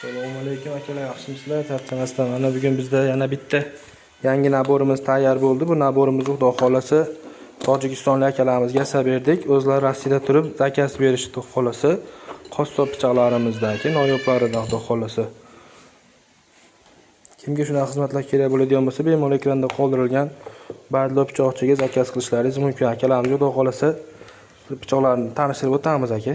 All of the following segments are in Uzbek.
Assalomu alaykum akalar, yaxshimisizlar? Charchamasdan. Mana bugun bizda yana bitta yangi naborimiz tayyor bo'ldi. Bu naborimizni Xudo xolasi Tojikistonlik akalarimizga yasab berdik. O'zlari Rossiyada turib zakaz berishdi xolasi. Qassob pichoqlarimizdagi noyoblaridan Xudo xolasi. Kimga shunaqa xizmatlar kerak bo'ladigan bo'lsa, bemalol ekranda qoldirilgan badlo pichoqchiga zakaz qilishlaringiz mumkin. Akalarimizga Xudo xolasi pichoqlarni tanishtirib o'tamiz aka.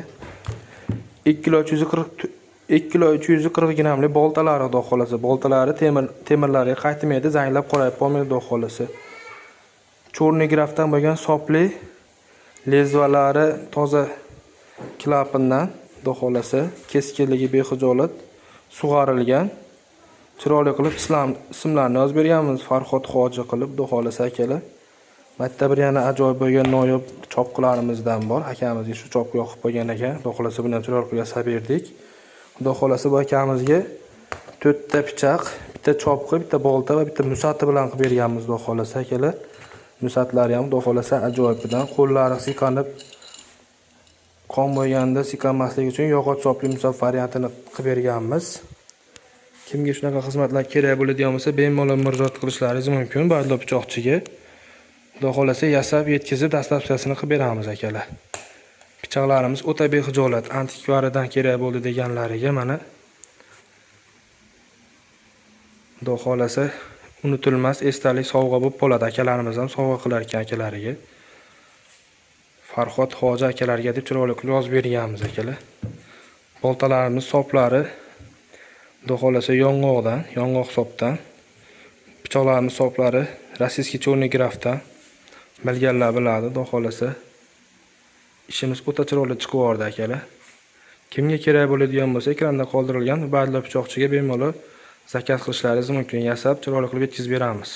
2 kilo 340 grammli boltalari Xudo xolasi. Boltalari temirlarga qaytmaydi, zanglab qorayib qolmaydi Xudo xolasi. Chorniy grafdan bo'lgan sopli lezvalari toza klapindan Xudo xolasi, keskinligi bexijolat sug'arilgan. Chiroyli qilib ismlarni yozib berganmiz. Farhod Hoji qilib Xudo xolasi akalar. Bitta bir yana ajoyib bo'lgan noyob chopqilarimizdan bor. Akamizga shu chopqi yoqib qo'ygan ekan. Xudo xolasi buni chiroyli qilib yasab berdik. Xudo xolasi bu akamizga 4 ta pichoq, bitta chopqi, bitta bolta va bitta musati bilan qilib berganmiz Xudo xolasi akalar. Musatlari ham Xudo xolasi ajoyibidan, qo'llari siqanib qon bo'lganda siqanmasligi uchun yog'och chopli musat variantini qilib berganmiz. Kimga shunaqa xizmatlar kerak bo'ladigan bo'lsa, bemalol murojaat qilishlaringiz mumkin. Badlo pichoqchiga Xudo xolasi yasab yetkazib dastlabkasini qilib beramiz akalar. Pichoqlarimiz o'ta bexijolat, antikvaridan kerak bo'ldi deganlariga mana Xudo xolasi unutilmas esdalik sovg'a bo'lib qoladi. Akalarimiz ham sovg'a qilar ekan akalariga. Farhod Hoji akalarga deb chiroyli qilib yozib berganmiz akalar. Boltalarimiz soplari Xudo xolasi yong'oq sopdan. Pichoqlarimiz soplari rossiyskiy chorniy grafdan. Bilganlar biladi, Xudo xolasi. İşimiz o'ta chiroyli chiqib yordi akalar. Kimga kerak bo'ladigan bo'lsa, ekranda qoldirilgan badlo pichoqchiga bemalol zakaz qilishlaringiz mumkin. Yasab chiroyli qilib yetkazib beramiz.